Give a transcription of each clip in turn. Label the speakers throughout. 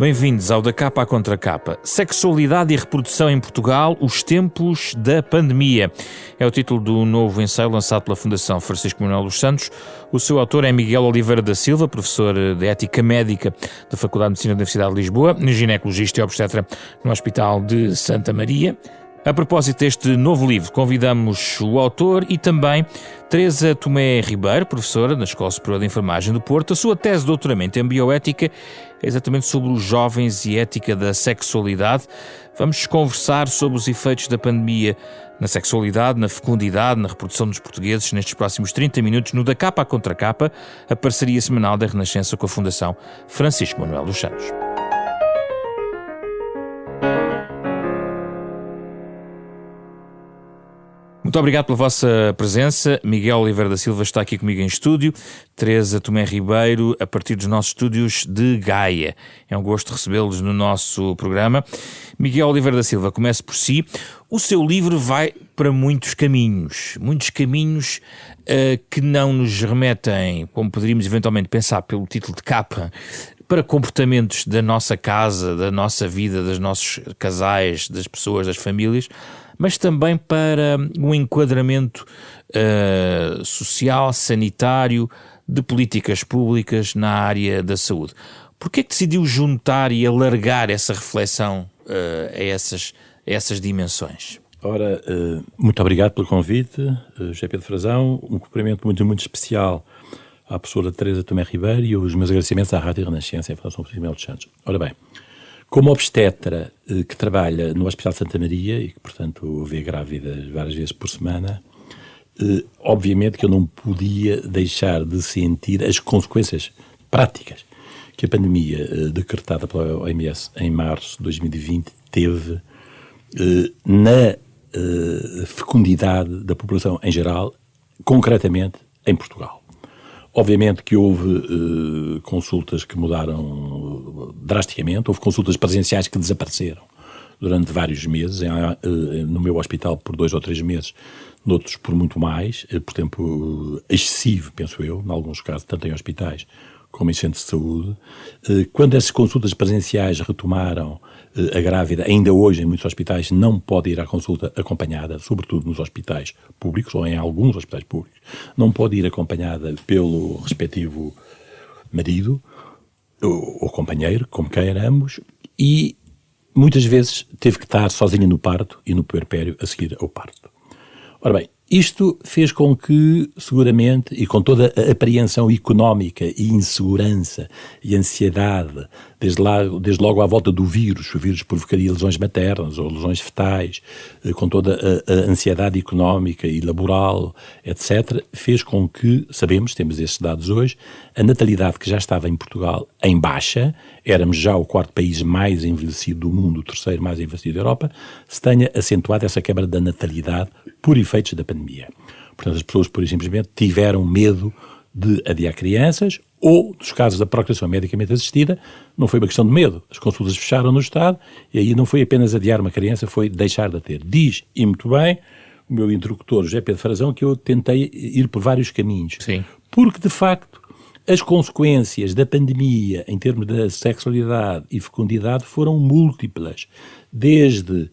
Speaker 1: Bem-vindos ao Da Capa à Contra Capa. Sexualidade e reprodução em Portugal, os tempos da pandemia. É o título do novo ensaio lançado pela Fundação Francisco Manuel dos Santos. O seu autor é Miguel Oliveira da Silva, professor de Ética Médica da Faculdade de Medicina da Universidade de Lisboa, ginecologista e obstetra no Hospital de Santa Maria. A propósito deste novo livro, convidamos o autor e também Teresa Tomé Ribeiro, professora na Escola Superior de Enfermagem do Porto. A sua tese de doutoramento em bioética é exatamente sobre os jovens e ética da sexualidade. Vamos conversar sobre os efeitos da pandemia na sexualidade, na fecundidade, na reprodução dos portugueses nestes próximos 30 minutos no Da Capa à Contra Capa, a parceria semanal da Renascença com a Fundação Francisco Manuel dos Santos. Muito obrigado pela vossa presença. Miguel Oliveira da Silva está aqui comigo em estúdio. Teresa Tomé Ribeiro, a partir dos nossos estúdios de Gaia. É um gosto recebê-los no nosso programa. Miguel Oliveira da Silva, comece por si. O seu livro vai para muitos caminhos que não nos remetem, como poderíamos eventualmente pensar pelo título de capa, para comportamentos da nossa casa, da nossa vida, dos nossos casais, das pessoas, das famílias, mas também para um enquadramento social, sanitário, de políticas públicas na área da saúde. Porquê é que decidiu juntar e alargar essa reflexão a essas dimensões?
Speaker 2: Ora, muito obrigado pelo convite, José Pedro Frazão. Um cumprimento muito especial à professora Teresa Tomé Ribeiro e os meus agradecimentos à Rádio Renascença e à Fundação Francisco Manuel dos Santos. Ora bem, como obstetra que trabalha no Hospital de Santa Maria e que, portanto, vê grávidas várias vezes por semana, obviamente que eu não podia deixar de sentir as consequências práticas que a pandemia decretada pela OMS em março de 2020 teve na fecundidade da população em geral, concretamente em Portugal. Obviamente que houve consultas que mudaram drasticamente, houve consultas presenciais que desapareceram durante vários meses, no meu hospital por 2 ou 3 meses, noutros por muito mais, por tempo excessivo, penso eu, em alguns casos, tanto em hospitais como em centros de saúde. Quando essas consultas presenciais retomaram, a grávida, ainda hoje em muitos hospitais, não pode ir à consulta acompanhada, sobretudo nos hospitais públicos, ou em alguns hospitais públicos, não pode ir acompanhada pelo respectivo marido ou companheiro, como queiramos, e muitas vezes teve que estar sozinha no parto e no puerpério a seguir ao parto. Ora bem, isto fez com que, seguramente, e com toda a apreensão económica e insegurança e ansiedade, desde logo à volta do vírus, o vírus provocaria lesões maternas ou lesões fetais, com toda a ansiedade económica e laboral, etc., fez com que, sabemos, temos esses dados hoje, a natalidade que já estava em Portugal em baixa, éramos já o 4º país mais envelhecido do mundo, o 3º mais envelhecido da Europa, se tenha acentuado essa quebra da natalidade por efeitos da pandemia. Portanto, as pessoas, pura e simplesmente, tiveram medo de adiar crianças ou, dos casos da procriação medicamente assistida, não foi uma questão de medo. As consultas fecharam no Estado e aí não foi apenas adiar uma criança, foi deixar de a ter. Diz, e muito bem, o meu interlocutor, José Pedro Frazão, que eu tentei ir por vários caminhos.
Speaker 1: Sim. Porque, de facto,
Speaker 2: as consequências da pandemia em termos da sexualidade e fecundidade foram múltiplas, desde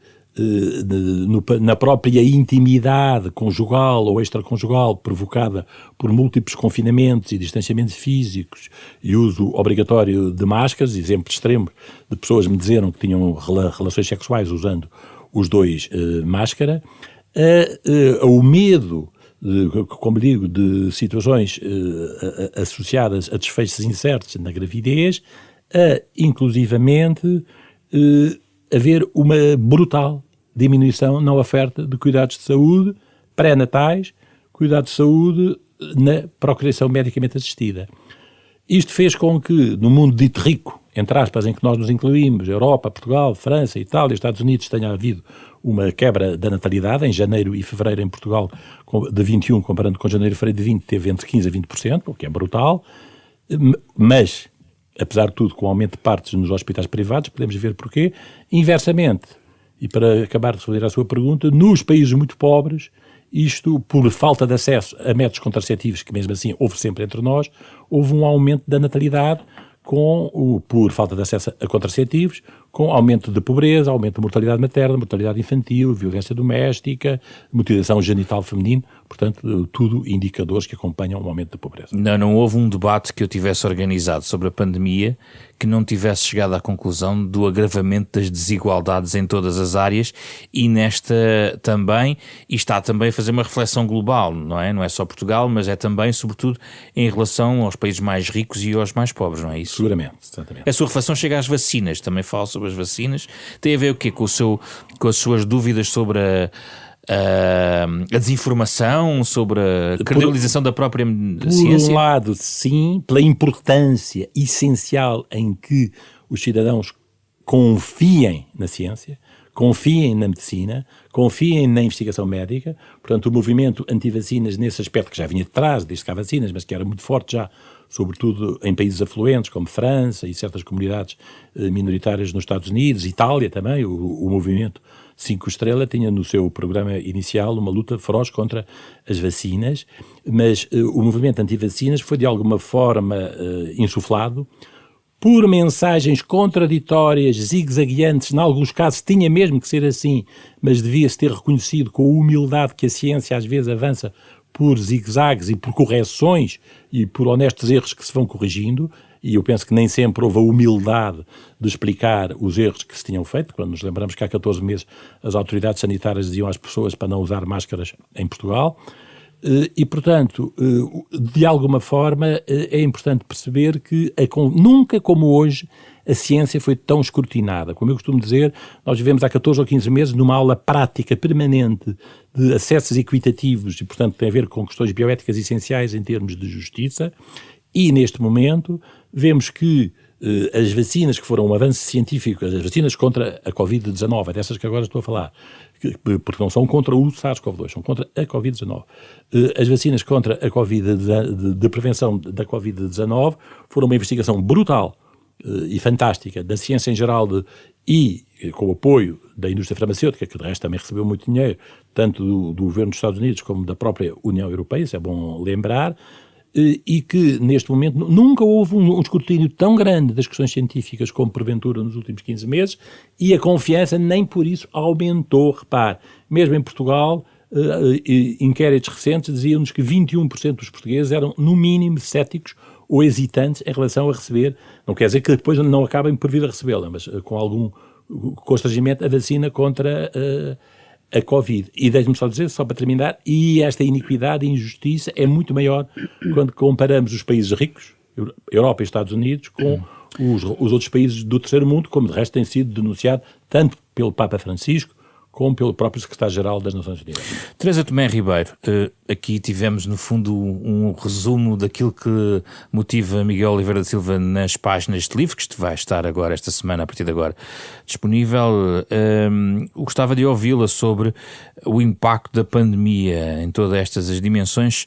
Speaker 2: na própria intimidade conjugal ou extraconjugal provocada por múltiplos confinamentos e distanciamentos físicos e uso obrigatório de máscaras, exemplos extremos de pessoas me disseram que tinham relações sexuais usando os dois máscara, o medo, como digo, de situações associadas a desfechos incertos na gravidez, inclusivamente haver uma brutal diminuição na oferta de cuidados de saúde pré-natais, cuidados de saúde na procriação medicamente assistida. Isto fez com que, no mundo dito rico, entre aspas, em que nós nos incluímos, Europa, Portugal, França, Itália, Estados Unidos, tenha havido uma quebra da natalidade. Em janeiro e fevereiro em Portugal, de 21, comparando com janeiro e fevereiro de 20, teve entre 15% a 20%, o que é brutal, mas, apesar de tudo, com o aumento de partos nos hospitais privados, podemos ver porquê. Inversamente, e para acabar de responder à sua pergunta, nos países muito pobres, isto por falta de acesso a métodos contraceptivos, que mesmo assim houve sempre entre nós, houve um aumento da natalidade por falta de acesso a contraceptivos, com aumento de pobreza, aumento de mortalidade materna, mortalidade infantil, violência doméstica, mutilação genital feminina, portanto, tudo indicadores que acompanham o aumento da pobreza.
Speaker 1: Não houve um debate que eu tivesse organizado sobre a pandemia que não tivesse chegado à conclusão do agravamento das desigualdades em todas as áreas e nesta também, e está também a fazer uma reflexão global, não é? Não é só Portugal, mas é também, sobretudo, em relação aos países mais ricos e aos mais pobres, não é isso?
Speaker 2: Seguramente, exatamente.
Speaker 1: A sua reflexão chega às vacinas, também fala sobre as vacinas. Tem a ver o quê? Com as suas dúvidas sobre a desinformação, sobre a credibilização da própria ciência?
Speaker 2: Por um lado, sim, pela importância essencial em que os cidadãos confiem na ciência, confiem na medicina, confiem na investigação médica. Portanto, o movimento anti-vacinas nesse aspecto, que já vinha de trás, desde que há vacinas, mas que era muito forte já, sobretudo em países afluentes, como França e certas comunidades minoritárias nos Estados Unidos, Itália também, o movimento 5 Estrela tinha no seu programa inicial uma luta feroz contra as vacinas, mas o movimento anti-vacinas foi de alguma forma insuflado por mensagens contraditórias, zigue-zagueantes, em alguns casos tinha mesmo que ser assim, mas devia-se ter reconhecido com a humildade que a ciência às vezes avança por zigue-zagues e por correções e por honestos erros que se vão corrigindo, e eu penso que nem sempre houve a humildade de explicar os erros que se tinham feito. Quando nos lembramos que há 14 meses as autoridades sanitárias diziam às pessoas para não usar máscaras em Portugal, e portanto, de alguma forma, é importante perceber que nunca como hoje a ciência foi tão escrutinada. Como eu costumo dizer, nós vivemos há 14 ou 15 meses numa aula prática permanente de acessos equitativos e, portanto, tem a ver com questões bioéticas essenciais em termos de justiça, e neste momento vemos que as vacinas que foram um avanço científico, as vacinas contra a Covid-19, é dessas que agora estou a falar, porque não são contra o SARS-CoV-2, são contra a Covid-19. As vacinas contra a Covid, de prevenção da Covid-19, foram uma investigação brutal e fantástica da ciência em geral e com o apoio da indústria farmacêutica, que de resto também recebeu muito dinheiro, tanto do governo dos Estados Unidos como da própria União Europeia, isso é bom lembrar, e que neste momento nunca houve um escrutínio tão grande das questões científicas como porventura nos últimos 15 meses, e a confiança nem por isso aumentou. Repare, mesmo em Portugal, inquéritos recentes diziam-nos que 21% dos portugueses eram no mínimo céticos ou hesitantes em relação a receber, não quer dizer que depois não acabem por vir a recebê-la, mas com algum constrangimento, a vacina contra a Covid. E deixe-me só dizer, só para terminar, e esta iniquidade e injustiça é muito maior quando comparamos os países ricos, Europa e Estados Unidos, com os outros países do terceiro mundo, como de resto tem sido denunciado tanto pelo Papa Francisco como pelo próprio Secretário-Geral das Nações Unidas.
Speaker 1: Teresa Tomé Ribeiro, aqui tivemos no fundo um resumo daquilo que motiva Miguel Oliveira da Silva nas páginas de livro, que vai estar agora, esta semana, a partir de agora, disponível. Gostava de ouvi-la sobre o impacto da pandemia em todas estas as dimensões.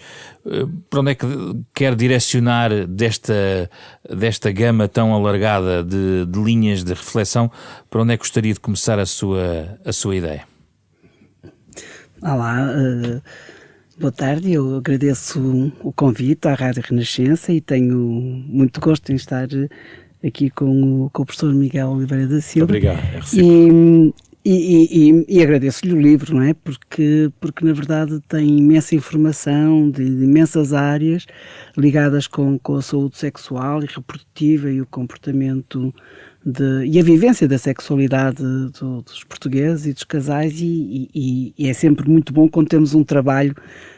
Speaker 1: Para onde é que quer direcionar desta gama tão alargada de linhas de reflexão? Para onde é que gostaria de começar a sua ideia?
Speaker 3: Olá, boa tarde, eu agradeço o convite à Rádio Renascença e tenho muito gosto em estar aqui com o professor Miguel Oliveira da Silva.
Speaker 2: Obrigado, é
Speaker 3: E agradeço-lhe o livro, não é? Porque na verdade tem imensa informação de imensas áreas ligadas com a saúde sexual e reprodutiva e o comportamento e a vivência da sexualidade dos portugueses e dos casais, e é sempre muito bom quando temos um trabalho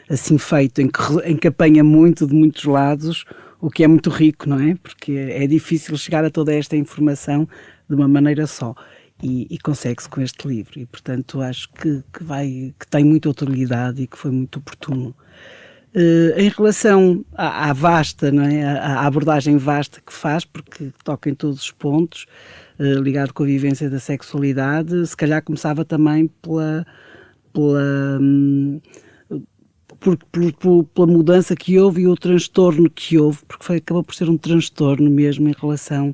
Speaker 3: assim feito, em que apanha muito de muitos lados, o que é muito rico, não é? Porque é difícil chegar a toda esta informação de uma maneira só. E consegue-se com este livro, e portanto acho que tem muita utilidade e que foi muito oportuno. Em relação à vasta, não é? À abordagem vasta que faz, porque toca em todos os pontos, ligado com a vivência da sexualidade, se calhar começava também pela mudança que houve e o transtorno que houve, porque acabou por ser um transtorno mesmo em relação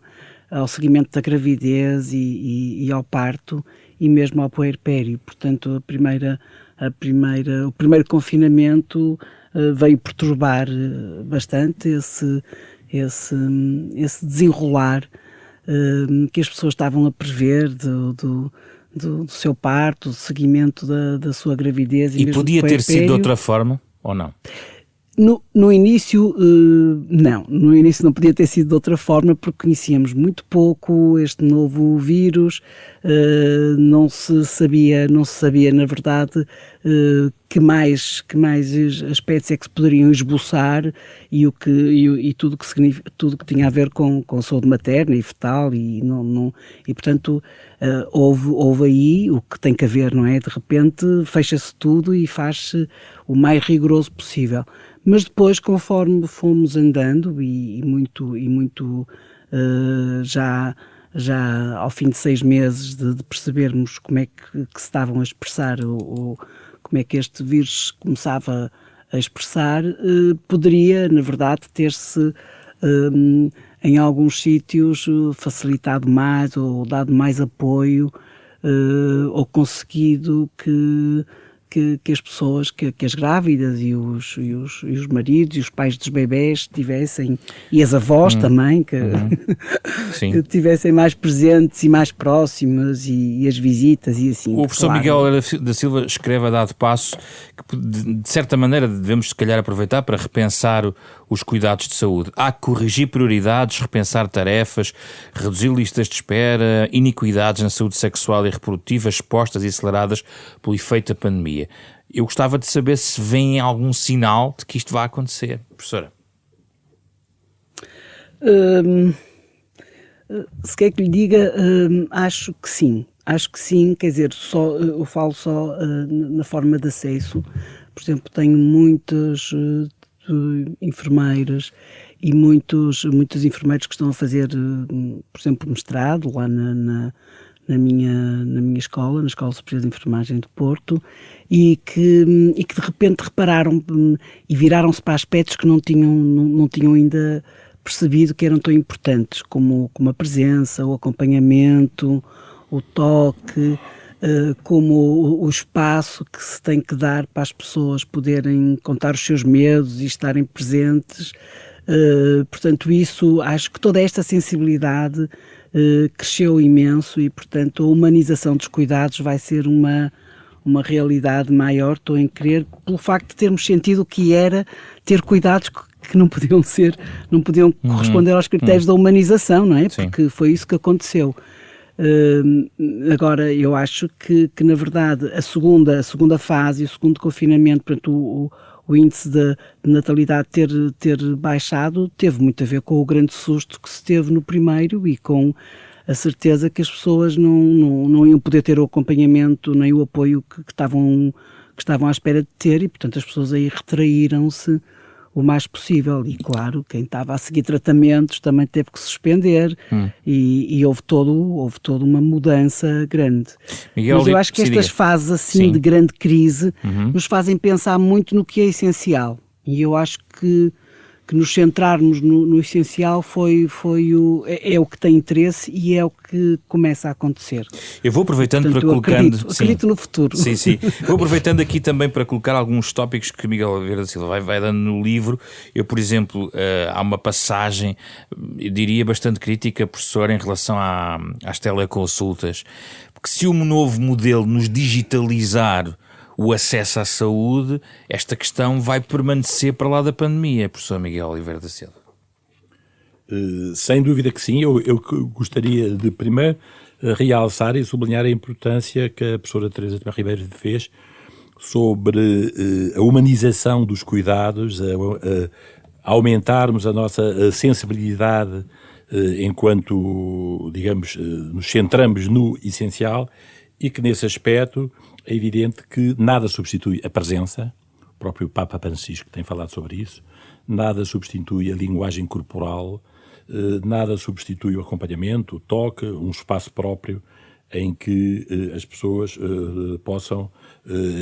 Speaker 3: ao seguimento da gravidez e ao parto e mesmo ao puerpério. Portanto, o primeiro confinamento veio perturbar bastante esse desenrolar que as pessoas estavam a prever do seu parto, do seguimento da sua gravidez.
Speaker 1: E podia ter sido de outra forma, ou não?
Speaker 3: No início, não. No início não podia ter sido de outra forma, porque conhecíamos muito pouco este novo vírus, não se sabia, na verdade, que mais aspectos é que se poderiam esboçar e tudo que tinha a ver com saúde materna e fetal e portanto houve aí o que tem que haver, não é? De repente fecha-se tudo e faz-se o mais rigoroso possível. Mas depois, conforme fomos andando e já ao fim de 6 meses de percebermos como é que se estavam a expressar, como é que este vírus começava a expressar, poderia, na verdade, ter-se em alguns sítios facilitado mais ou dado mais apoio ou conseguido que as pessoas, que as grávidas e os maridos e os pais dos bebés tivessem, e as avós também, que tivessem mais presentes e mais próximas e as visitas e assim.
Speaker 1: O professor Miguel da Silva escreve a dado passo que, de certa maneira, devemos se calhar aproveitar para repensar os cuidados de saúde. Há que corrigir prioridades, repensar tarefas, reduzir listas de espera, iniquidades na saúde sexual e reprodutiva expostas e aceleradas pelo efeito da pandemia. Eu gostava de saber se vem algum sinal de que isto vai acontecer, professora.
Speaker 3: Se quer que lhe diga, acho que sim, quer dizer, eu falo só na forma de acesso. Por exemplo, tenho muitas enfermeiras e muitos enfermeiros que estão a fazer, por exemplo, mestrado lá na minha escola, na Escola Superior de Enfermagem de Porto, e que de repente repararam e viraram-se para aspectos que não tinham ainda percebido que eram tão importantes, como a presença, o acompanhamento, o toque, como o espaço que se tem que dar para as pessoas poderem contar os seus medos e estarem presentes. Portanto, isso, acho que toda esta sensibilidade cresceu imenso e, portanto, a humanização dos cuidados vai ser uma realidade maior, estou em crer, pelo facto de termos sentido o que era ter cuidados que não podiam corresponder aos critérios da humanização, não é?
Speaker 1: Sim.
Speaker 3: Porque foi isso que aconteceu. Agora, eu acho que na verdade, a segunda fase, o segundo confinamento, portanto, o índice de natalidade ter baixado, teve muito a ver com o grande susto que se teve no primeiro e com a certeza que as pessoas não iam poder ter o acompanhamento nem o apoio que estavam à espera de ter, e portanto as pessoas aí retraíram-se o mais possível. E claro, quem estava a seguir tratamentos também teve que suspender e houve toda uma mudança grande.
Speaker 1: Miguel,
Speaker 3: mas eu acho que estas fases assim de grande crise nos fazem pensar muito no que é essencial, e eu acho que nos centrarmos no essencial é o que tem interesse e é o que começa a acontecer.
Speaker 1: Eu vou aproveitando para colocando...
Speaker 3: Acredito no futuro.
Speaker 1: Sim. Vou aproveitando aqui também para colocar alguns tópicos que Miguel Oliveira da Silva vai dando no livro. Eu, por exemplo, há uma passagem, eu diria bastante crítica, professor, em relação às teleconsultas, porque se um novo modelo nos digitalizar o acesso à saúde, esta questão vai permanecer para lá da pandemia, professor Miguel Oliveira da Silva.
Speaker 2: Sem dúvida que sim. Eu gostaria de primeiro realçar e sublinhar a importância que a professora Teresa Tomé Ribeiro fez sobre a humanização dos cuidados, a aumentarmos a nossa sensibilidade enquanto, digamos, nos centramos no essencial, e que nesse aspecto é evidente que nada substitui a presença. O próprio Papa Francisco tem falado sobre isso. Nada substitui a linguagem corporal, nada substitui o acompanhamento, o toque, um espaço próprio em que as pessoas possam,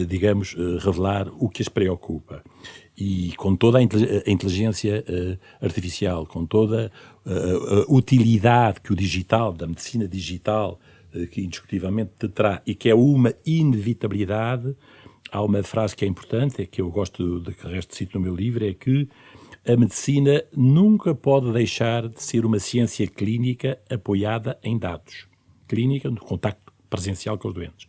Speaker 2: digamos, revelar o que as preocupa. E com toda a inteligência artificial, com toda a utilidade que o digital, da medicina digital, que indiscutivelmente te terá e que é uma inevitabilidade, há uma frase que é importante, é que eu gosto de que resto cito no meu livro, é que A medicina nunca pode deixar de ser uma ciência clínica apoiada em dados. Clínica no contacto presencial com os doentes.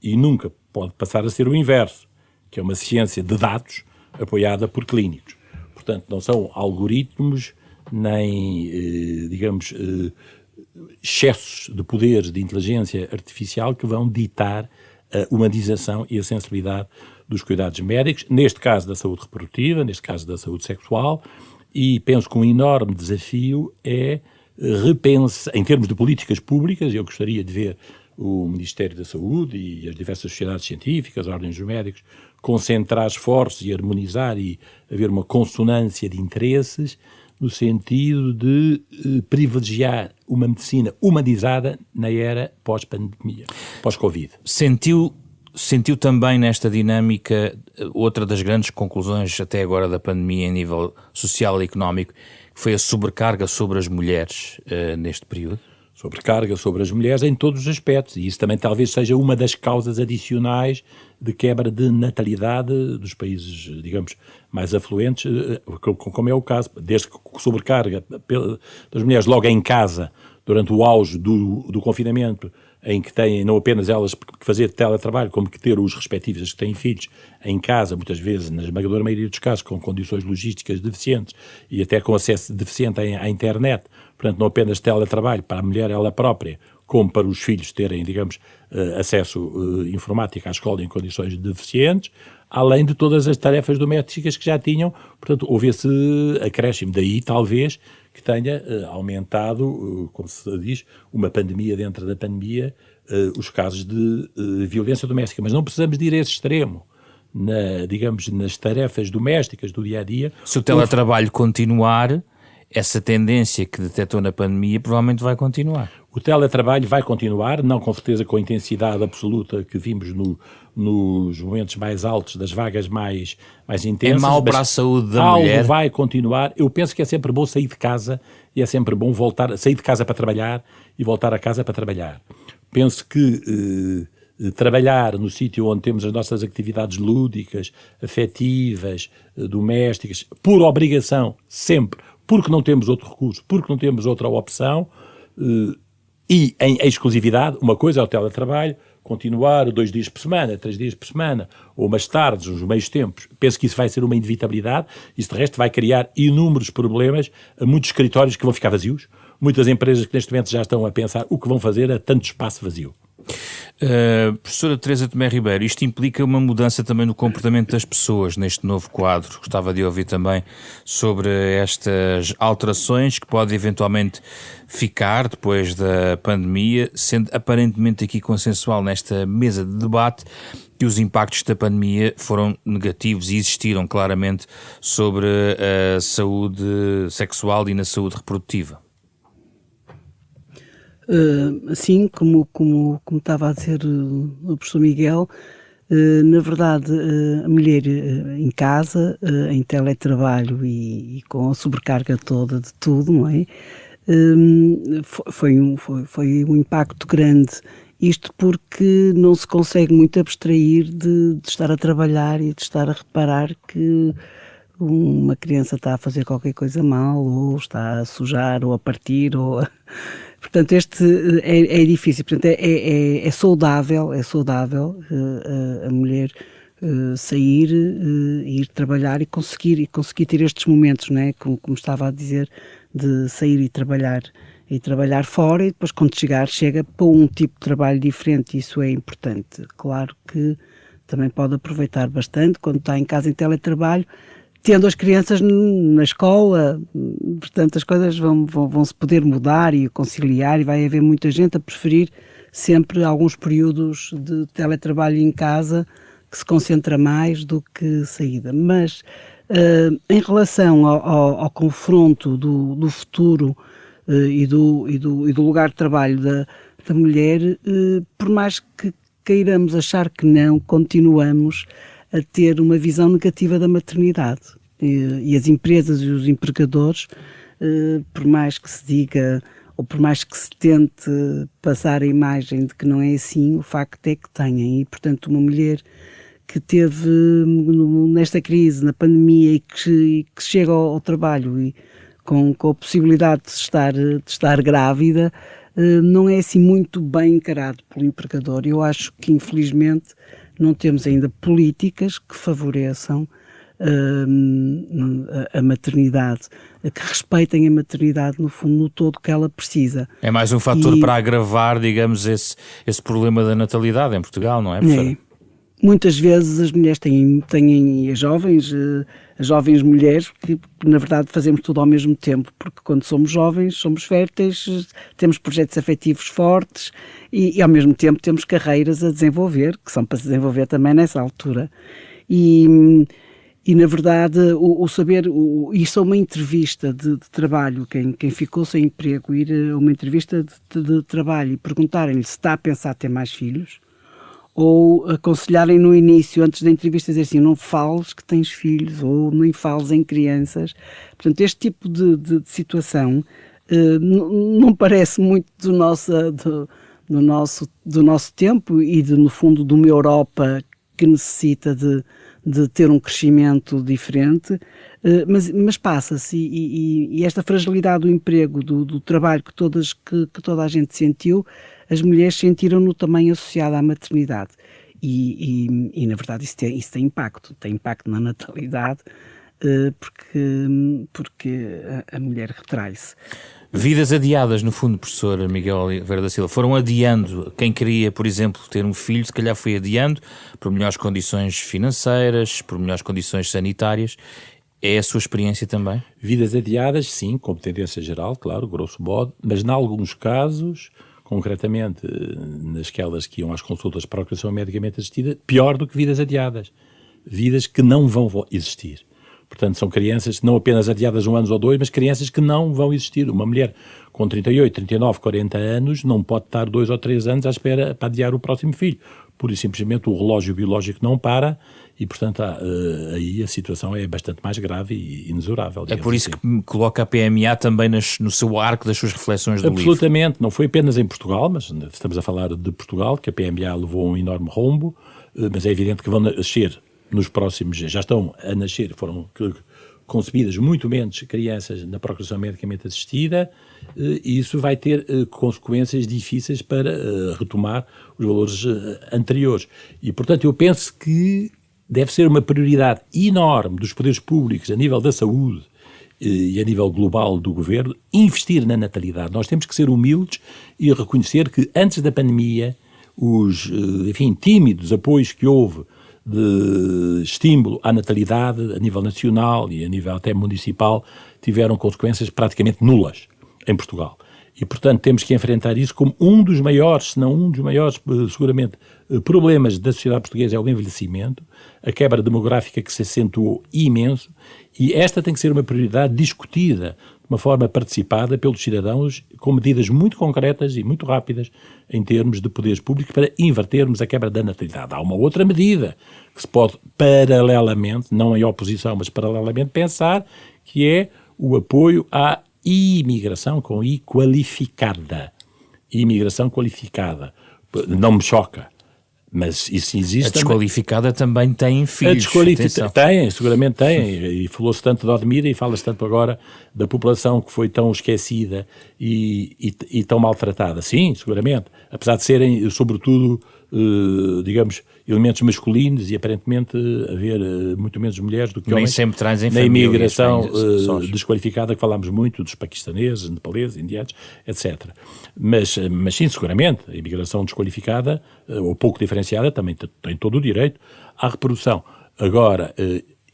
Speaker 2: E nunca pode passar a ser o inverso, que é uma ciência de dados apoiada por clínicos. Portanto, não são algoritmos nem, excessos de poderes de inteligência artificial que vão ditar a humanização e a sensibilidade dos cuidados médicos, neste caso da saúde reprodutiva, neste caso da saúde sexual, e penso que um enorme desafio é repensar, em termos de políticas públicas, eu gostaria de ver o Ministério da Saúde e as diversas sociedades científicas, ordens dos médicos, concentrar esforços e harmonizar e haver uma consonância de interesses no sentido de privilegiar uma medicina humanizada na era pós-pandemia, pós-Covid.
Speaker 1: Sentiu também nesta dinâmica outra das grandes conclusões até agora da pandemia em nível social e económico, que foi a sobrecarga sobre as mulheres neste período?
Speaker 2: Sobrecarga sobre as mulheres em todos os aspectos, e isso também talvez seja uma das causas adicionais de quebra de natalidade dos países, digamos, mais afluentes, como é o caso, desde que sobrecarga das mulheres logo em casa, durante o auge do confinamento, em que têm não apenas elas que fazer teletrabalho, como que ter os respectivos que têm filhos em casa, muitas vezes, na esmagadora maioria dos casos, com condições logísticas deficientes e até com acesso deficiente à internet. Portanto, não apenas teletrabalho para a mulher ela própria, como para os filhos terem, digamos, acesso informático à escola em condições deficientes, além de todas as tarefas domésticas que já tinham. Portanto, houve esse acréscimo. Daí, talvez, que tenha aumentado, como se diz, uma pandemia dentro da pandemia, os casos de violência doméstica. Mas não precisamos de ir a esse extremo. Nas tarefas domésticas do dia-a-dia.
Speaker 1: Se o teletrabalho continuar, essa tendência que detectou na pandemia provavelmente vai continuar.
Speaker 2: O teletrabalho vai continuar, não com certeza com a intensidade absoluta que vimos nos momentos mais altos, das vagas mais intensas.
Speaker 1: É mau para a saúde da mulher?
Speaker 2: Algo vai continuar. Eu penso que é sempre bom sair de casa e é sempre bom sair de casa para trabalhar e voltar a casa para trabalhar. Penso que trabalhar no sítio onde temos as nossas atividades lúdicas, afetivas, domésticas, por obrigação, sempre, porque não temos outro recurso, porque não temos outra opção, e em exclusividade, uma coisa é o teletrabalho, continuar 2 dias por semana, 3 dias por semana, ou umas tardes, uns meios tempos. Penso que isso vai ser uma inevitabilidade, isso de resto vai criar inúmeros problemas a muitos escritórios que vão ficar vazios, muitas empresas que neste momento já estão a pensar o que vão fazer a tanto espaço vazio.
Speaker 1: Professora Teresa Tomé Ribeiro, isto implica uma mudança também no comportamento das pessoas neste novo quadro. Gostava de ouvir também sobre estas alterações que podem eventualmente ficar depois da pandemia, sendo aparentemente aqui consensual nesta mesa de debate que os impactos da pandemia foram negativos e existiram claramente sobre a saúde sexual e na saúde reprodutiva.
Speaker 3: Assim, como estava a dizer o professor Miguel, na verdade, a mulher em casa, em teletrabalho e com a sobrecarga toda de tudo, não é? Foi um impacto grande. Isto porque não se consegue muito abstrair de estar a trabalhar e de estar a reparar que uma criança está a fazer qualquer coisa mal, ou está a sujar, ou a partir, ou Portanto, é difícil. Portanto, é saudável a mulher sair, ir trabalhar e conseguir ter estes momentos, não é? Como estava a dizer, de sair e trabalhar fora, e depois quando chega para um tipo de trabalho diferente. Isso é importante. Claro que também pode aproveitar bastante quando está em casa em teletrabalho, tendo as crianças na escola. Portanto, as coisas vão se poder mudar e conciliar, e vai haver muita gente a preferir sempre alguns períodos de teletrabalho em casa, que se concentra mais do que saída. Mas em relação ao confronto do futuro e do lugar de trabalho da mulher, por mais que queiramos achar que não, continuamos a ter uma visão negativa da maternidade. E as empresas e os empregadores, por mais que se diga, ou por mais que se tente passar a imagem de que não é assim, o facto é que têm. E, portanto, uma mulher que teve nesta crise, na pandemia, e que chega ao trabalho e com a possibilidade de estar grávida, não é assim muito bem encarado pelo empregador. Eu acho que, infelizmente, não temos ainda políticas que favoreçam a maternidade, que respeitem a maternidade, no fundo, no todo que ela precisa.
Speaker 1: É mais um fator para agravar, digamos, esse problema da natalidade em Portugal, não é, professora?
Speaker 3: É. Muitas vezes as mulheres têm as jovens mulheres, que na verdade fazemos tudo ao mesmo tempo, porque quando somos jovens, somos férteis, temos projetos afetivos fortes e ao mesmo tempo temos carreiras a desenvolver, que são para se desenvolver também nessa altura. E na verdade, o saber, isso é uma entrevista de trabalho, quem ficou sem emprego, ir a uma entrevista de trabalho e perguntarem-lhe se está a pensar ter mais filhos, ou aconselharem no início, antes da entrevista, dizer assim, não fales que tens filhos, ou nem fales em crianças. Portanto, este tipo de situação não parece muito do nosso tempo e, no fundo, de uma Europa que necessita de ter um crescimento diferente, mas passa-se, e esta fragilidade do emprego, do trabalho que toda a gente sentiu, as mulheres sentiram-no também associado à maternidade, e na verdade isso tem impacto na natalidade, porque a mulher retrai-se.
Speaker 1: Vidas adiadas, no fundo, professor Miguel Oliveira da Silva, foram adiando. Quem queria, por exemplo, ter um filho, se calhar foi adiando por melhores condições financeiras, por melhores condições sanitárias. É a sua experiência também?
Speaker 2: Vidas adiadas, sim, como tendência geral, claro, grosso modo, mas em alguns casos, concretamente nasquelas que iam às consultas para a procriação medicamente assistida, pior do que vidas adiadas. Vidas que não vão existir. Portanto, são crianças não apenas adiadas 1 ano ou 2, mas crianças que não vão existir. Uma mulher com 38, 39, 40 anos não pode estar 2 ou 3 anos à espera para adiar o próximo filho. Pura e simplesmente o relógio biológico não para e, portanto, aí a situação é bastante mais grave e inexorável.
Speaker 1: É por isso que coloca a PMA também no seu arco das suas reflexões do livro.
Speaker 2: Absolutamente. Não foi apenas em Portugal, mas estamos a falar de Portugal, que a PMA levou um enorme rombo, mas é evidente que vão nascer nos próximos, já estão a nascer, foram concebidas muito menos crianças na procriação medicamente assistida, e isso vai ter consequências difíceis para retomar os valores anteriores. E, portanto, eu penso que deve ser uma prioridade enorme dos poderes públicos a nível da saúde e a nível global do governo investir na natalidade. Nós temos que ser humildes e reconhecer que antes da pandemia os, tímidos apoios que houve de estímulo à natalidade a nível nacional e a nível até municipal tiveram consequências praticamente nulas em Portugal. E, portanto, temos que enfrentar isso como um dos maiores, se não um dos maiores, seguramente, problemas da sociedade portuguesa é o envelhecimento, a quebra demográfica que se acentuou imenso, e esta tem que ser uma prioridade discutida de uma forma participada pelos cidadãos com medidas muito concretas e muito rápidas em termos de poderes públicos para invertermos a quebra da natalidade. Há uma outra medida que se pode paralelamente, não em oposição, mas paralelamente pensar, que é o apoio à imigração com I qualificada. Imigração qualificada. Não me choca, mas isso existe.
Speaker 1: A desqualificada também tem filhos.
Speaker 2: Tem, seguramente tem. E falou-se tanto de Odmira e fala-se tanto agora da população que foi tão esquecida e tão maltratada. Sim, seguramente. Apesar de serem, sobretudo, digamos, elementos masculinos e aparentemente haver muito menos mulheres do que homens.
Speaker 1: Nem sempre trazem
Speaker 2: na
Speaker 1: famílias,
Speaker 2: imigração desqualificada, que falámos muito, dos paquistaneses, nepaleses, indianos, etc. Mas sim, seguramente, a imigração desqualificada, ou pouco diferenciada, também tem todo o direito à reprodução. Agora,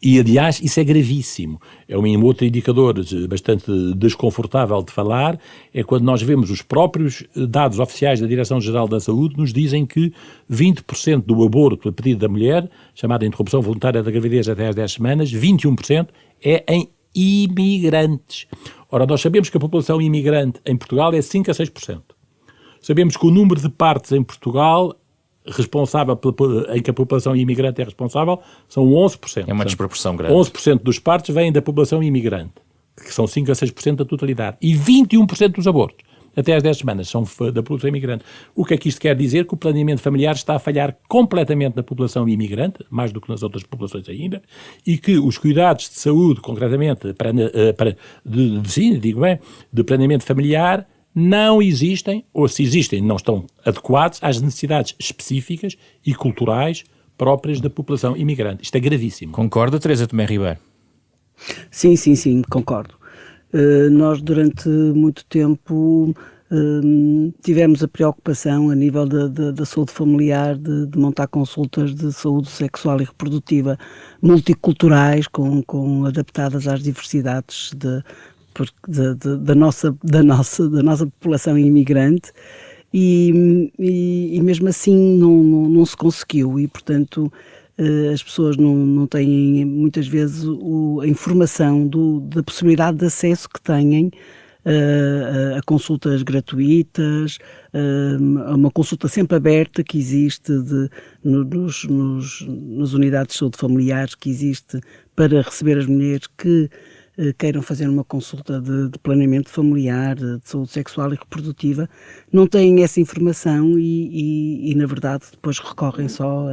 Speaker 2: e aliás, isso é gravíssimo. É um outro indicador bastante desconfortável de falar, é quando nós vemos os próprios dados oficiais da Direção-Geral da Saúde, nos dizem que 20% do aborto a pedido da mulher, chamada interrupção voluntária da gravidez até às 10 semanas, 21% é em imigrantes. Ora, nós sabemos que a população imigrante em Portugal é 5 a 6%. Sabemos que o número de partos em Portugal responsável em que a população imigrante é responsável são 11%.
Speaker 1: É uma desproporção grande.
Speaker 2: 11% dos partos vêm da população imigrante, que são 5 a 6% da totalidade. E 21% dos abortos até às 10 semanas são da população imigrante. O que é que isto quer dizer? Que o planeamento familiar está a falhar completamente na população imigrante, mais do que nas outras populações ainda, e que os cuidados de saúde, concretamente, de planeamento familiar, não existem, ou se existem, não estão adequados às necessidades específicas e culturais próprias da população imigrante. Isto é gravíssimo.
Speaker 1: Concorda, Teresa Tomé Ribeiro?
Speaker 3: Sim, concordo. Nós, durante muito tempo, tivemos a preocupação, a nível da saúde familiar, de montar consultas de saúde sexual e reprodutiva multiculturais, adaptadas às diversidades da nossa população imigrante, e mesmo assim não se conseguiu, e portanto as pessoas não têm muitas vezes a informação da possibilidade de acesso que têm a consultas gratuitas, a uma consulta sempre aberta que existe nas unidades de saúde familiares, que existe para receber as mulheres que queiram fazer uma consulta de planeamento familiar, de saúde sexual e reprodutiva. Não têm essa informação e na verdade, depois recorrem só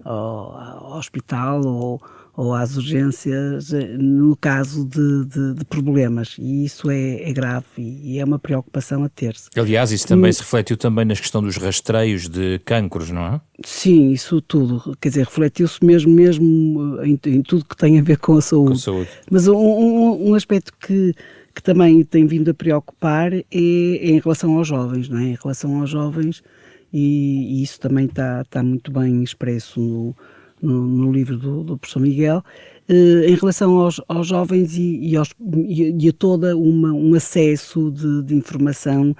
Speaker 3: ao hospital ou às urgências no caso de problemas, e isso é grave e é uma preocupação a ter-se.
Speaker 1: Aliás, isso também se refletiu também na questão dos rastreios de cancros, não é?
Speaker 3: Sim, isso tudo, quer dizer, refletiu-se mesmo em tudo que tem a ver com a saúde.
Speaker 1: Com a saúde.
Speaker 3: Mas um aspecto que também tem vindo a preocupar é em relação aos jovens, não é? Em relação aos jovens, e isso também está muito bem expresso no livro do professor Miguel, em relação aos jovens e a toda um acesso de informação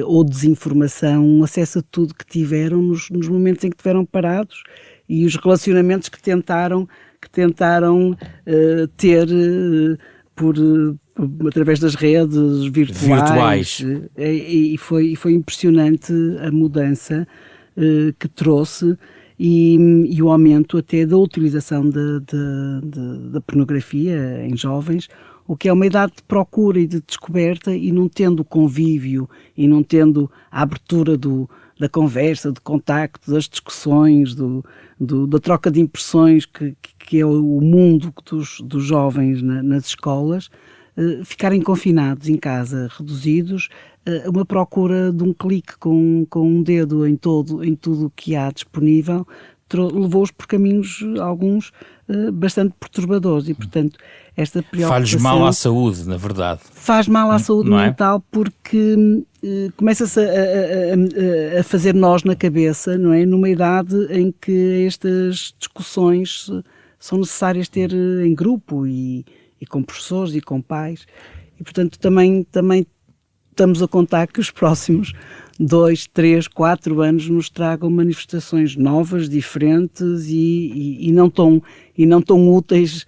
Speaker 3: ou desinformação, um acesso a tudo que tiveram nos momentos em que estiveram parados, e os relacionamentos que tentaram ter através das redes virtuais. E foi impressionante a mudança que trouxe, e o aumento até da utilização da pornografia em jovens, o que é uma idade de procura e de descoberta, e não tendo convívio e não tendo a abertura da conversa, do contacto, das discussões, da troca de impressões que é o mundo dos jovens nas escolas, ficarem confinados em casa, reduzidos, uma procura de um clique com um dedo em tudo o que há disponível, levou-os por caminhos, alguns, bastante perturbadores, e portanto esta preocupação...
Speaker 1: Faz mal à saúde, na verdade.
Speaker 3: Faz mal à saúde mental, porque começa-se a fazer nós na cabeça, não é? Numa idade em que estas discussões são necessárias ter em grupo e com professores e com pais, e portanto também estamos a contar que os próximos 2, 3, 4 anos nos tragam manifestações novas, diferentes e não tão úteis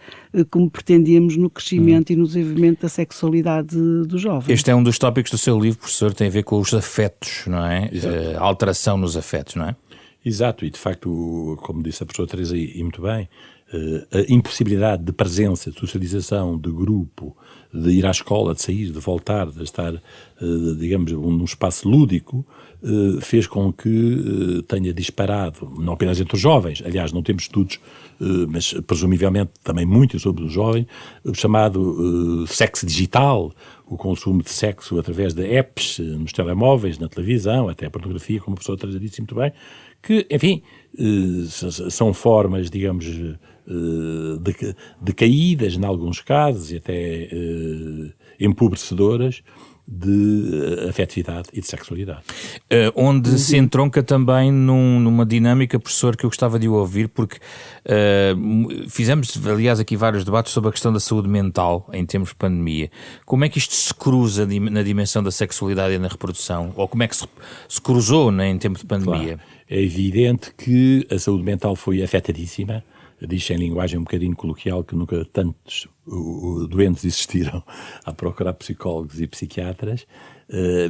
Speaker 3: como pretendíamos no crescimento e no desenvolvimento da sexualidade dos jovens.
Speaker 1: Este é um dos tópicos do seu livro, professor, tem a ver com os afetos, não é? A alteração nos afetos, não é?
Speaker 2: Exato, e de facto, como disse a professora Teresa, e muito bem, a impossibilidade de presença, de socialização, de grupo, de ir à escola, de sair, de voltar, de estar, digamos, num espaço lúdico, fez com que tenha disparado, não apenas entre os jovens, aliás, não temos estudos, mas presumivelmente também muito sobre os jovens, o chamado sexo digital, o consumo de sexo através de apps, nos telemóveis, na televisão, até a pornografia, como a professora Teresa disse muito bem, que, enfim, são formas, digamos, decaídas, em alguns casos, e até empobrecedoras, de afetividade e de sexualidade.
Speaker 1: Onde se entronca também numa dinâmica, professor, que eu gostava de ouvir, porque fizemos, aliás, aqui vários debates sobre a questão da saúde mental em tempos de pandemia. Como é que isto se cruza na dimensão da sexualidade e na reprodução? Ou como é que se cruzou em tempo de pandemia?
Speaker 2: Claro. É evidente que a saúde mental foi afetadíssima diz em linguagem um bocadinho coloquial que nunca tantos doentes existiram a procurar psicólogos e psiquiatras,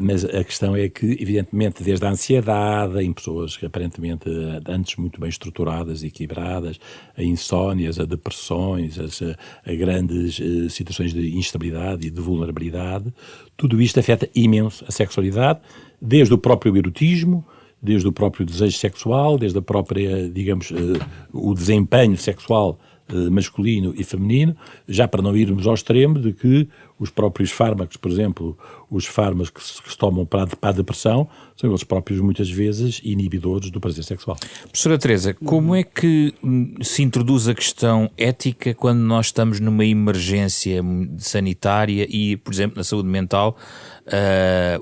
Speaker 2: mas a questão é que, evidentemente, desde a ansiedade, em pessoas que aparentemente antes muito bem estruturadas e equilibradas, a insónias, a depressões, a grandes situações de instabilidade e de vulnerabilidade, tudo isto afeta imenso a sexualidade, desde o próprio erotismo, desde o próprio desejo sexual, desde a própria, digamos, o desempenho sexual masculino e feminino, já para não irmos ao extremo de que os próprios fármacos, por exemplo, os fármacos que se tomam para a depressão, são eles próprios muitas vezes inibidores do prazer sexual.
Speaker 1: Professora Teresa, como é que se introduz a questão ética quando nós estamos numa emergência sanitária e, por exemplo, na saúde mental,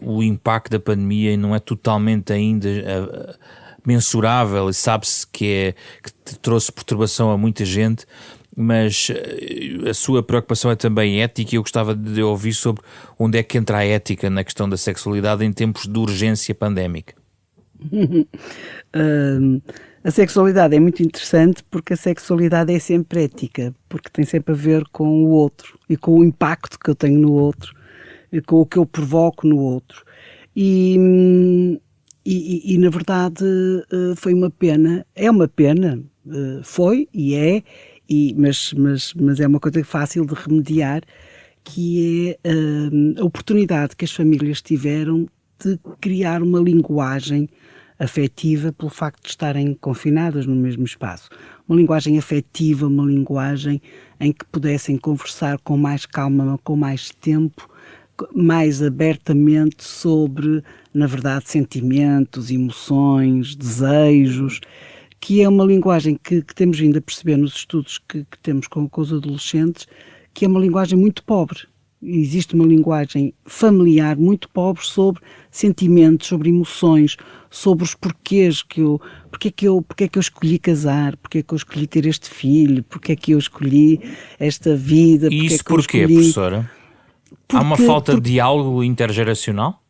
Speaker 1: o impacto da pandemia não é totalmente ainda mensurável e sabe-se que trouxe perturbação a muita gente, mas a sua preocupação é também ética e eu gostava de ouvir sobre onde é que entra a ética na questão da sexualidade em tempos de urgência pandémica.
Speaker 3: A sexualidade é muito interessante porque a sexualidade é sempre ética, porque tem sempre a ver com o outro e com o impacto que eu tenho no outro e com o que eu provoco no outro. E na verdade foi uma pena, é uma pena, foi e é, mas é uma coisa fácil de remediar, que é a oportunidade que as famílias tiveram de criar uma linguagem afetiva pelo facto de estarem confinadas no mesmo espaço. Uma linguagem afetiva, uma linguagem em que pudessem conversar com mais calma, com mais tempo, mais abertamente sobre, na verdade, sentimentos, emoções, desejos, que é uma linguagem que temos vindo a perceber nos estudos que temos com os adolescentes, que é uma linguagem muito pobre. Existe uma linguagem familiar muito pobre sobre sentimentos, sobre emoções, sobre os porquês porque é que eu escolhi casar, porque é que eu escolhi ter este filho, porque é que eu escolhi esta vida.
Speaker 1: E isso porquê, professora? Há uma falta de diálogo intergeracional?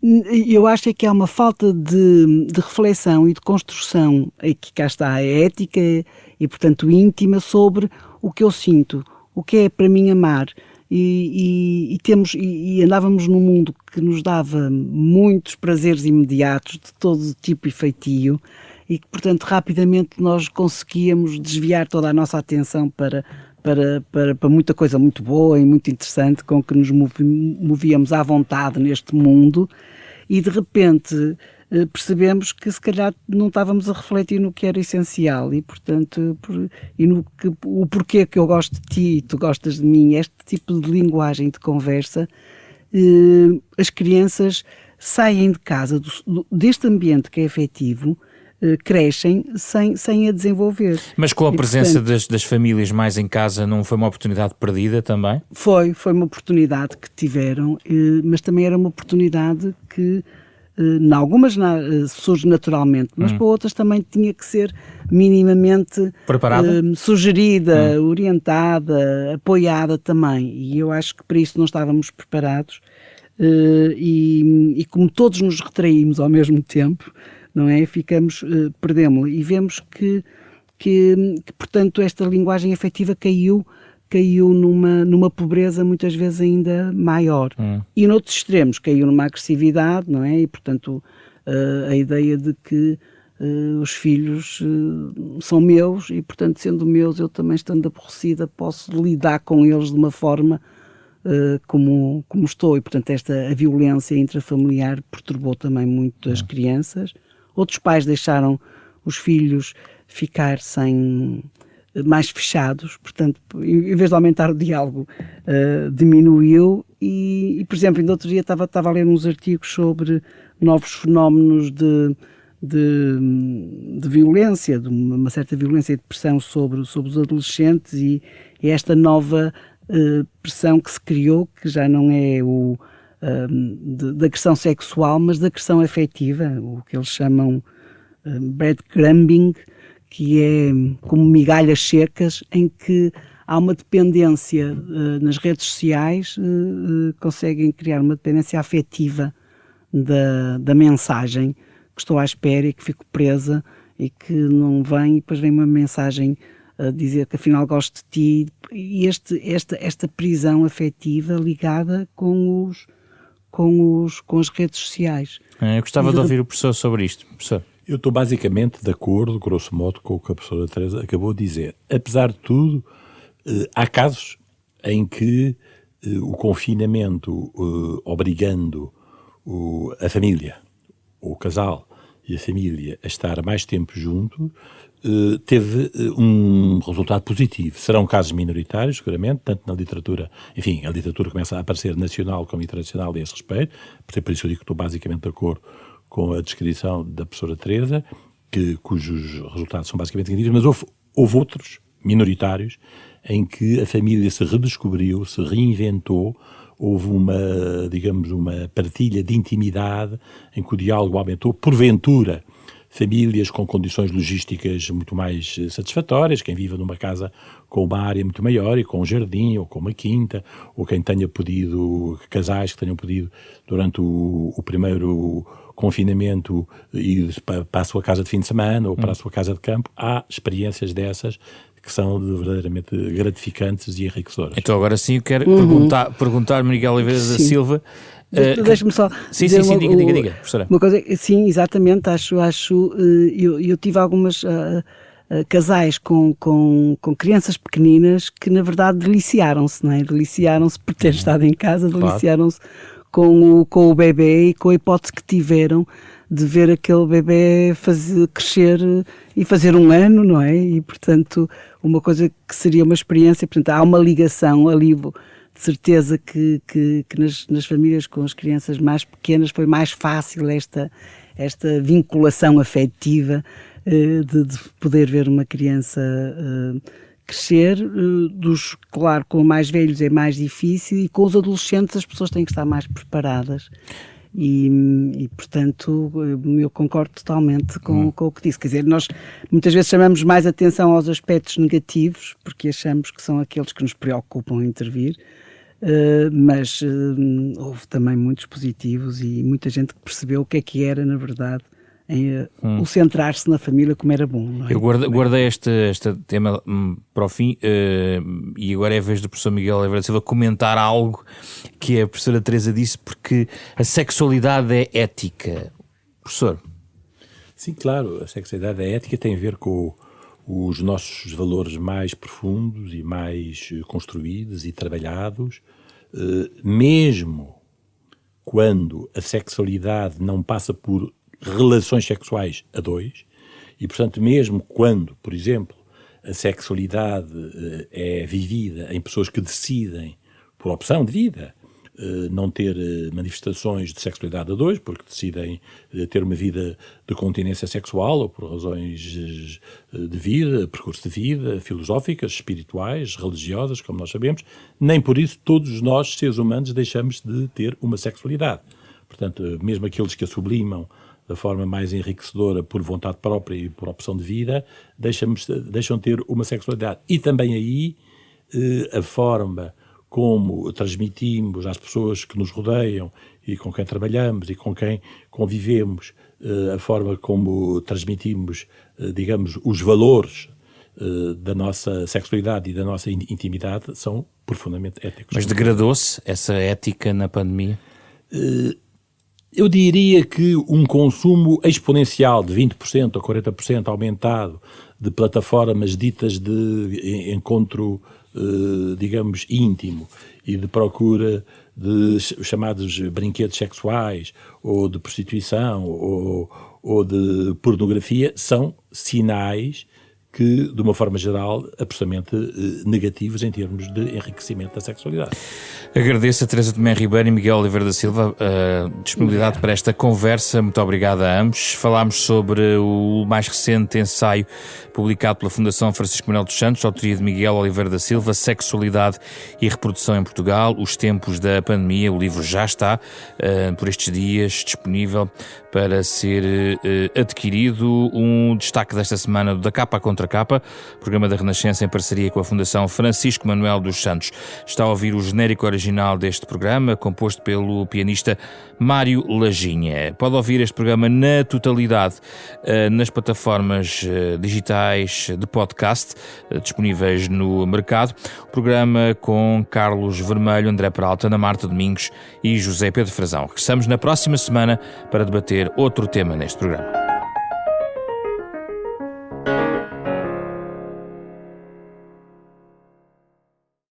Speaker 3: Eu acho que há uma falta de reflexão e de construção, que cá está a ética e, portanto, íntima sobre o que eu sinto, o que é para mim amar. E andávamos num mundo que nos dava muitos prazeres imediatos de todo tipo e feitio e que, portanto, rapidamente nós conseguíamos desviar toda a nossa atenção para muita coisa muito boa e muito interessante com que nos movíamos à vontade neste mundo e de repente percebemos que se calhar não estávamos a refletir no que era essencial e portanto o porquê que eu gosto de ti e tu gostas de mim, este tipo de linguagem de conversa, as crianças saem de casa deste ambiente que é afetivo, crescem sem a desenvolver.
Speaker 1: Mas com a presença das famílias mais em casa não foi uma oportunidade perdida também?
Speaker 3: Foi uma oportunidade que tiveram, mas também era uma oportunidade que em algumas surge naturalmente, mas para outras também tinha que ser minimamente
Speaker 1: preparada,
Speaker 3: sugerida, orientada, apoiada também, e eu acho que para isso não estávamos preparados e como todos nos retraímos ao mesmo tempo, não é? Perdemos-la e vemos que, portanto, esta linguagem afetiva caiu numa pobreza muitas vezes ainda maior. E noutros extremos caiu numa agressividade, não é? E, portanto, a ideia de que os filhos são meus e, portanto, sendo meus, eu também estando aborrecida posso lidar com eles de uma forma como estou. E, portanto, a violência intrafamiliar perturbou também muito as crianças. Outros pais deixaram os filhos ficar mais fechados, portanto, em vez de aumentar o diálogo, diminuiu e, por exemplo, ainda outro dia estava a ler uns artigos sobre novos fenómenos de violência, de uma certa violência e depressão sobre os adolescentes e esta nova pressão que se criou, que já não é da agressão sexual, mas da agressão afetiva, o que eles chamam breadcrumbing, que é como migalhas secas, em que há uma dependência nas redes sociais, conseguem criar uma dependência afetiva da mensagem que estou à espera e que fico presa e que não vem, e depois vem uma mensagem a dizer que afinal gosto de ti, e esta prisão afetiva ligada com as redes sociais.
Speaker 1: Eu gostava de ouvir o professor sobre isto. Professor.
Speaker 2: Eu estou basicamente de acordo, grosso modo, com o que a professora Teresa acabou de dizer. Apesar de tudo, há casos em que o confinamento obrigando a família, o casal e a família a estar mais tempo junto, teve um resultado positivo. Serão casos minoritários, seguramente, tanto na literatura, enfim, a literatura começa a aparecer nacional como internacional a esse respeito, por isso eu digo que estou basicamente de acordo com a descrição da professora Teresa, cujos resultados são basicamente negativos, mas houve outros minoritários em que a família se redescobriu, se reinventou, houve uma partilha de intimidade em que o diálogo aumentou, porventura famílias com condições logísticas muito mais satisfatórias, quem vive numa casa com uma área muito maior e com um jardim ou com uma quinta, ou quem tenha podido, casais que tenham podido durante o primeiro confinamento ir para a sua casa de fim de semana ou para a sua casa de campo. Há experiências dessas que são verdadeiramente gratificantes e enriquecedoras.
Speaker 1: Então agora sim eu quero perguntar Miguel Oliveira da Silva.
Speaker 3: Deixa-me só
Speaker 1: diga, professora.
Speaker 3: Uma coisa, sim, exatamente, eu tive algumas casais com crianças pequeninas que na verdade deliciaram-se, não é? Deliciaram-se por ter estado em casa, deliciaram-se com o bebê e com a hipótese que tiveram de ver aquele bebê crescer e fazer um ano, não é? E portanto, uma coisa que seria uma experiência, portanto, há uma ligação ali. De certeza que nas famílias com as crianças mais pequenas foi mais fácil esta vinculação afetiva de poder ver uma criança crescer. Claro, com os mais velhos é mais difícil, e com os adolescentes as pessoas têm que estar mais preparadas. E portanto, eu concordo totalmente com o que disse. Quer dizer, nós muitas vezes chamamos mais atenção aos aspectos negativos, porque achamos que são aqueles que nos preocupam em intervir, mas houve também muitos positivos e muita gente que percebeu o que é que era, na verdade, o centrar-se na família como era bom. Não é?
Speaker 1: Eu guardei este tema para o fim, e agora é a vez do professor Miguel Oliveira da Silva comentar algo que a professora Teresa disse, porque a sexualidade é ética. Professor?
Speaker 2: Sim, claro, a sexualidade é ética, tem a ver com os nossos valores mais profundos e mais construídos e trabalhados, mesmo quando a sexualidade não passa por relações sexuais a dois, e portanto mesmo quando, por exemplo, a sexualidade é vivida em pessoas que decidem, por opção de vida, não ter manifestações de sexualidade a dois, porque decidem ter uma vida de continência sexual ou por razões de vida, percurso de vida, filosóficas, espirituais, religiosas, como nós sabemos, nem por isso todos nós, seres humanos, deixamos de ter uma sexualidade. Portanto, mesmo aqueles que a sublimam da forma mais enriquecedora por vontade própria e por opção de vida, deixam de ter uma sexualidade. E também aí a forma como transmitimos às pessoas que nos rodeiam e com quem trabalhamos e com quem convivemos, a forma como transmitimos, digamos, os valores da nossa sexualidade e da nossa intimidade são profundamente éticos.
Speaker 1: Mas degradou-se essa ética na pandemia?
Speaker 2: Eu diria que um consumo exponencial de 20% ou 40% aumentado de plataformas ditas de encontro, digamos, íntimo e de procura de chamados brinquedos sexuais ou de prostituição ou de pornografia são sinais que, de uma forma geral, absolutamente negativos em termos de enriquecimento da sexualidade.
Speaker 1: Agradeço a Teresa Tomé Ribeiro e Miguel Oliveira da Silva a disponibilidade para esta conversa. Muito obrigado a ambos. Falámos sobre o mais recente ensaio publicado pela Fundação Francisco Manuel dos Santos, autoria de Miguel Oliveira da Silva, Sexualidade e Reprodução em Portugal, os tempos da pandemia. O livro já está, por estes dias, disponível para ser adquirido. Um destaque desta semana da Capa Contra Contra Capa, programa da Renascença em parceria com a Fundação Francisco Manuel dos Santos. Está a ouvir o genérico original deste programa, composto pelo pianista Mário Laginha. Pode ouvir este programa na totalidade nas plataformas digitais de podcast disponíveis no mercado. O programa com Carlos Vermelho, André Peralta, Ana Marta Domingos e José Pedro Frazão. Regressamos na próxima semana para debater outro tema neste programa.